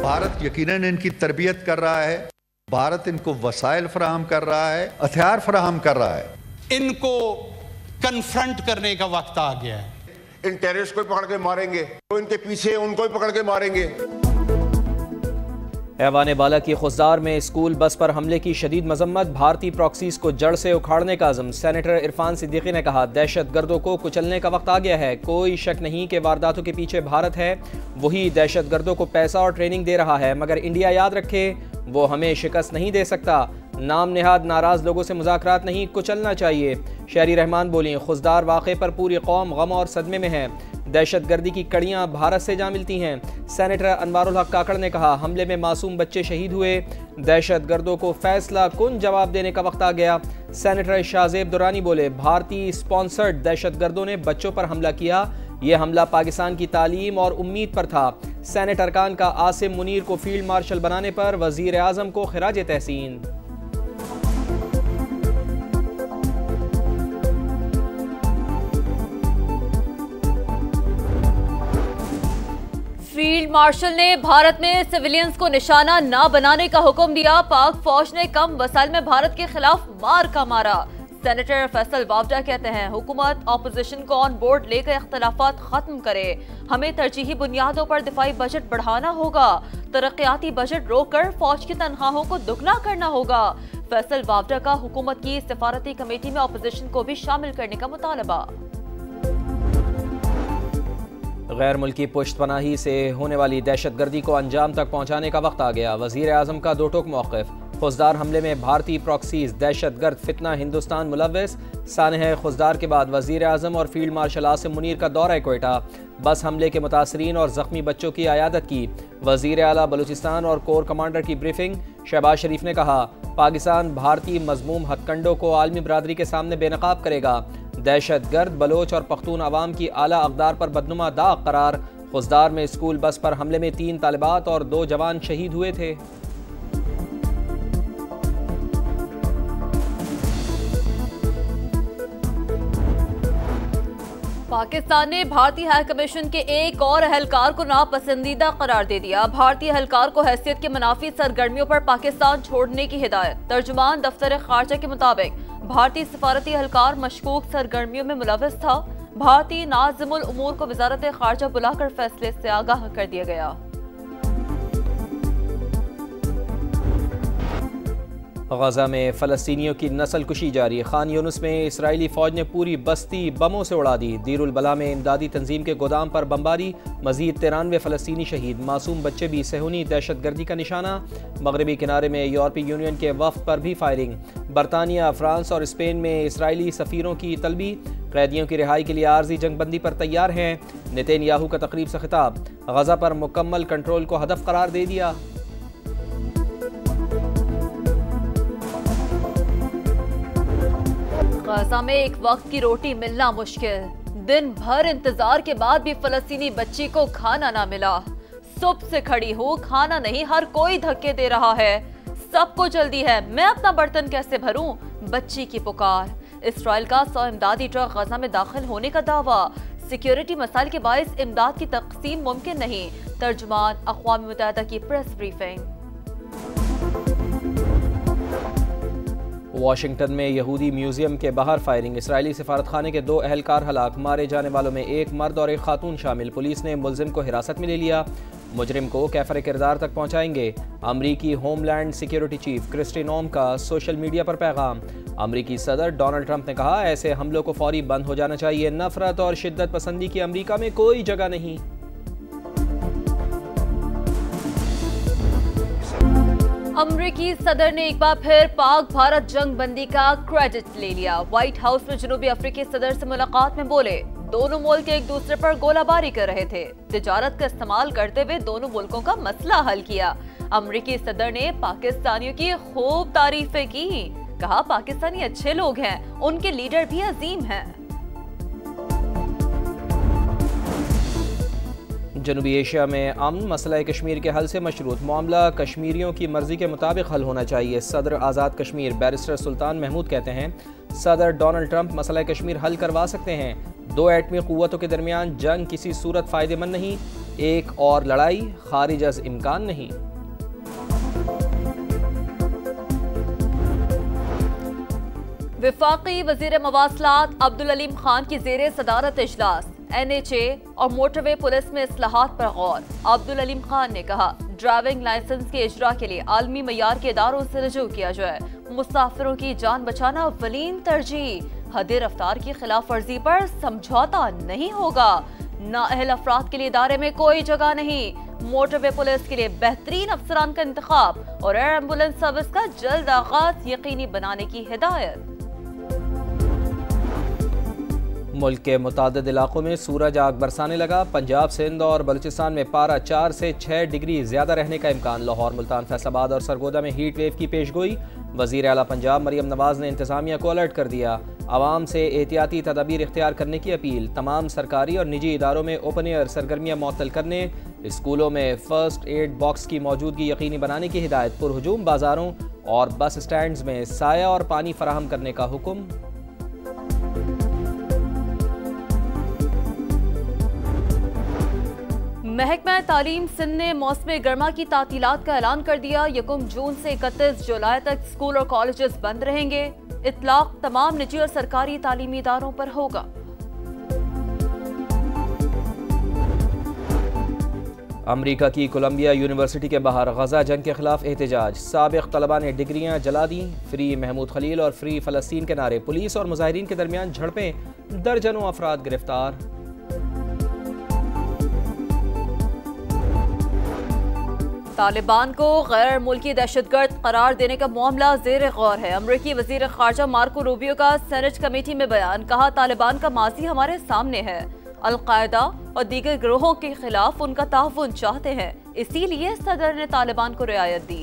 भारत यकीनन इनकी तरबियत कर रहा है, भारत इनको वसाइल फराहम कर रहा है, हथियार फराहम कर रहा है। इनको कन्फ्रंट करने का वक्त आ गया है। इन टेररिस्ट को पकड़ के मारेंगे, तो इनके पीछे उनको ही पकड़ के मारेंगे। ऐवान बाला की खुशदार में स्कूल बस पर हमले की शदीद मजम्मत, भारतीय प्रॉक्सीज को जड़ से उखाड़ने का अज़म। सेनेटर इरफान सिद्दीकी ने कहा, दहशत गर्दों को कुचलने का वक्त आ गया है। कोई शक नहीं कि वारदातों के पीछे भारत है, वही दहशत गर्दों को पैसा और ट्रेनिंग दे रहा है, मगर इंडिया याद रखे वो हमें शिकस्त नहीं दे सकता। नाम नेहाद नाराज लोगों से मुज़ाकरात नहीं, कुचलना चाहिए। शहरी रहमान बोली, खुशदार वाक़े पर पूरी कौम गम और सदमे में है। दहशत गर्दी की कड़ियाँ भारत से जा मिलती हैं। सेनेटर अनवारुल हक काकड़ ने कहा, हमले में मासूम बच्चे शहीद हुए, दहशत गर्दों को फैसला कुन जवाब देने का वक्त आ गया। सेनेटर शाहजेब दुरानी बोले, भारतीय स्पॉन्सर्ड दहशत गर्दों ने बच्चों पर हमला किया, ये हमला पाकिस्तान की तालीम और उम्मीद पर था। सेनेट अरकान का आसिम मुनीर को फील्ड मार्शल बनाने पर वज़ीर आज़म को खिराज तहसीन। फील्ड मार्शल ने भारत में सिविलियंस को निशाना न बनाने का हुक्म दिया। पाक फौज ने कम वसाइल में भारत के खिलाफ मार का मारा। सेनेटर फैसल वावडा कहते हैं, हुकूमत ऑपोजिशन को ऑन बोर्ड लेकर इख्तलाफात खत्म करे। हमें तरजीही बुनियादों पर दिफाई बजट बढ़ाना होगा, तरक्याती बजट रोककर फौज की तनख्वाहों को दुगना करना होगा। फैसल वावडा का हुकूमत की सिफारती कमेटी में ऑपोजिशन को भी शामिल करने का मुतालबा। गैर मुल्की पुश्तपनाही से होने वाली दहशत गर्दी को अंजाम तक पहुँचाने का वक्त आ गया। वज़ीर आज़म का दो टोक मौक़िफ़, खुशदार हमले में भारतीय प्रॉक्सीज दहशत गर्द फितना हिंदुस्तान मुलव्वस। सानह खुशदार के बाद वज़ीर आज़म और फील्ड मार्शल आसिम मुनीर का दौरा कोयटा, बस हमले के मुतासरीन और ज़ख्मी बच्चों की आयादत की। वज़ीर आला बलूचिस्तान और कोर कमांडर की ब्रीफिंग। शहबाज शरीफ ने कहा, पाकिस्तान भारतीय मजमूम हथकंडों को आलमी बरादरी के सामने बेनकाब करेगा। दहशत गर्द बलोच और पख्तून अवाम की आला अक़दार पर बदनुमा दाग करार। खुशदार में स्कूल बस पर हमले में 3 तालिबात और 2 जवान शहीद हुए थे। पाकिस्तान ने भारतीय हाई कमीशन के एक और अहलकार को नापसंदीदा करार दे दिया। भारतीय अहलकार को हैसियत के मुनाफी सरगर्मियों पर पाकिस्तान छोड़ने की हिदायत। तर्जुमान दफ्तर खारजा के मुताबिक भारतीय सफारती अहलकार मशकूक सरगर्मियों में मुलव्वस था। भारतीय नाज़िमुल उमूर को वजारत खारजा बुलाकर फैसले से आगाह कर दिया गया। गजा में फ़लस्तीनियों की नस्ल कुशी जारी। खान यूनुस में इसराइली फ़ौज ने पूरी बस्ती बमों से उड़ा दी। दीरुल बला में इमदादी तंजीम के गोदाम पर बमबारी, मजीद 93 फ़लस्तीनी शहीद। मासूम बच्चे भी सेहूनी दहशत गर्दी का निशाना। मगरबी किनारे में यूरोपीय यूनियन के वफ़द पर भी फायरिंग। बरतानिया, फ्रांस और स्पेन में इसराइली सफ़ीरों की तलबी। कैदियों की रिहाई के लिए आर्जी जंगबंदी पर तैयार हैं। नेतन्याहू का तकरीब से खिताब, गजा पर मुकम्मल कंट्रोल को हदफ करार दे दिया। गजा में एक वक्त की रोटी मिलना मुश्किल। दिन भर इंतजार के बाद भी फलस्तीनी बच्ची को खाना ना मिला। सुबह से खड़ी हूँ, खाना नहीं, हर कोई धक्के दे रहा है। सबको जल्दी है, मैं अपना बर्तन कैसे भरूं? बच्ची की पुकार। इसराइल का 100 इमदादी ट्रक गजा में दाखिल होने का दावा। सिक्योरिटी मसाइल के बायस इमदाद की तकसीम मुमकिन नहीं। तर्जुमान अक़वाम मुत्तहिदा की प्रेस ब्रीफिंग। वाशिंगटन में यहूदी म्यूजियम के बाहर फायरिंग। इसराइली सफारत खाने के 2 अहलकार हलाक। मारे जाने वालों में एक मर्द और एक खातून शामिल। पुलिस ने मुलजिम को हिरासत में ले लिया। मुजरिम को कैफर किरदार तक पहुंचाएंगे। अमरीकी होमलैंड सिक्योरिटी चीफ क्रिस्टी नोम का सोशल मीडिया पर पैगाम। अमरीकी सदर डोनाल्ड ट्रंप ने कहा, ऐसे हमलों को फौरी बंद हो जाना चाहिए। नफरत और शिद्दत पसंदी की अमरीका में कोई जगह नहीं। अमरीकी सदर ने एक बार फिर पाक भारत जंग बंदी का क्रेडिट ले लिया। व्हाइट हाउस में जनूबी अफ्रीकी सदर से मुलाकात में बोले, दोनों मुल्क एक दूसरे पर गोलाबारी कर रहे थे। तिजारत का इस्तेमाल करते हुए दोनों मुल्कों का मसला हल किया। अमरीकी सदर ने पाकिस्तानियों की खूब तारीफें की। कहा, पाकिस्तानी अच्छे लोग हैं, उनके लीडर भी अजीम हैं। जनूबी एशिया में अमन मसला कश्मीर के हल से मशरूत। मामला कश्मीरियों की मर्जी के मुताबिक हल होना चाहिए। सदर आज़ाद कश्मीर बैरिस्टर सुल्तान महमूद कहते हैं, सदर डोनाल्ड ट्रंप मसला कश्मीर हल करवा सकते हैं। दो एटमी क़ुव्वतों के दरमियान जंग किसी सूरत फ़ायदेमंद नहीं, एक और लड़ाई खारिज अज़ इम्कान नहीं। वफाकी वज़ीर मवासलात अब्दुल अलीम खान की ज़ेरे सदारत इजलास, NHA और मोटरवे पुलिस में इस्लाहात पर गौर। अब्दुल अलीम खान ने कहा, ड्राइविंग लाइसेंस के इजरा के लिए आलमी मयार के इदारों से रजू किया जाए। मुसाफिरों की जान बचाना अव्वलीन तरजीह। हद रफ्तार की खिलाफ वर्जी पर समझौता नहीं होगा। नाअहल अफराद के लिए इदारे में कोई जगह नहीं। मोटरवे पुलिस के लिए बेहतरीन अफसरान का इंतखाब और एयर एम्बुलेंस सर्विस का जल्द आगाज यकीनी बनाने की हिदायत। मुल्क के मुतादिद इलाकों में सूरज आग बरसाने लगा। पंजाब, सिंध और बलूचिस्तान में पारा 4 से 6 डिग्री ज्यादा रहने का इम्कान। लाहौर, मुल्तान, फैसलाबाद और सरगोदा में हीट वेव की पेशगोई। वज़ीर आला पंजाब मरियम नवाज ने इंतजामिया को अलर्ट कर दिया। आवाम से एहतियाती तदाबीर इख्तियार करने की अपील। तमाम सरकारी और निजी इदारों में ओपन एयर सरगर्मियाँ मुअत्तल करने, स्कूलों में फर्स्ट एड बॉक्स की मौजूदगी यकीनी बनाने की हिदायत। पुरहुजूम बाजारों और बस स्टैंड्स में साया और पानी फराहम करने का हुक्म। महकमा तालीम सिंध ने मौसम गर्मा की तातीलात का ऐलान कर दिया। 1 जून से 31 जुलाई तक स्कूल और कॉलेजेस बंद रहेंगे। इतलाक तमाम निजी और सरकारी तालीमी इदारों पर होगा। अमरीका की कोलंबिया यूनिवर्सिटी के बाहर गजा जंग के खिलाफ एहतजाज। साबिक तलबा ने डिग्रियां जला दी। फ्री महमूद खलील और फ्री फलस्तीन के नारे। पुलिस और मुजाहिरीन के दरमियान झड़पें, दर्जनों अफराद गिरफ्तार। तालिबान को गैर मुल्की दहशतगर्द करार देने का मामला ज़ेर गौर है। अमरीकी वज़ीर ख़ारजा मार्को रूबियो का सेनेट कमेटी में बयान। कहा, तालिबान का माजी हमारे सामने है। अल-कायदा और दीगर गिरोहों के खिलाफ उनका ताउन चाहते हैं, इसीलिए सदर ने तालिबान को रियायत दी।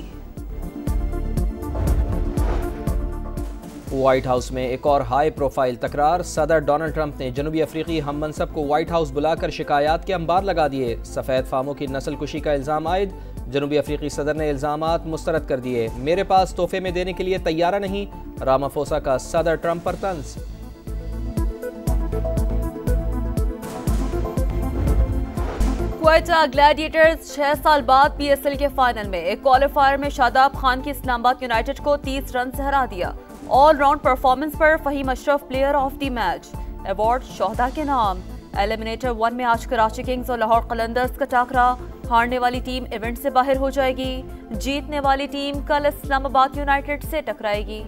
व्हाइट हाउस में एक और हाई प्रोफाइल तकरार। सदर डोनाल्ड ट्रंप ने जनूबी अफ्रीकी हम मनसब को व्हाइट हाउस बुलाकर शिकायत के अंबार लगा दिए। सफ़ेद फामों की नस्ल कुशी का इल्ज़ाम आयद। जनूबी अफ्रीकी सदर ने इल्ज़ामात मुस्तरद कर दिए। मेरे पास तोहफे में देने के लिए तैयारा नहीं, रामाफोसा का सदर ट्रंप पर तंज। क्वेटा ग्लैडिएटर्स 6 साल बाद PSL के फाइनल में। एक क्वालिफायर में शादाब खान की इस्लामाबाद यूनाइटेड को 30 रन से हरा दिया। ऑल राउंड परफॉर्मेंस पर Faheem Ashraf player of the match. Award शोहदा के नाम। एलिमिनेटर 1 में आज कराची किंग्स और लाहौर कलंदर्स का टाकरा। हारने वाली टीम इवेंट से बाहर हो जाएगी। जीतने वाली टीम कल इस्लामाबाद यूनाइटेड से टकराएगी।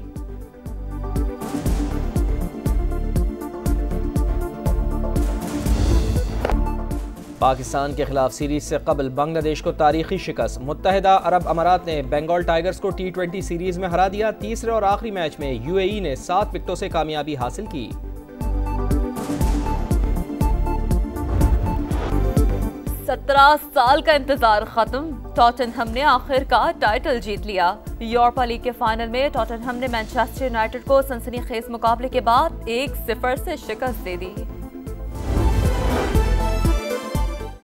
पाकिस्तान के खिलाफ सीरीज से कबल बांग्लादेश को तारीखी शिकस्त। मुत्तहिदा अरब अमारात ने बंगाल टाइगर्स को T20 सीरीज में हरा दिया। तीसरे और आखिरी मैच में UAE ने 7 विकेटों से कामयाबी हासिल की। 17 साल का इंतजार खत्म। टॉटनहम ने आखिरकार टाइटल जीत लिया। यूरोपा लीग के फाइनल में टॉटनहम ने मैनचेस्टर यूनाइटेड को सनसनीखेज मुकाबले के बाद 1-0 से शिकस्त दे दी।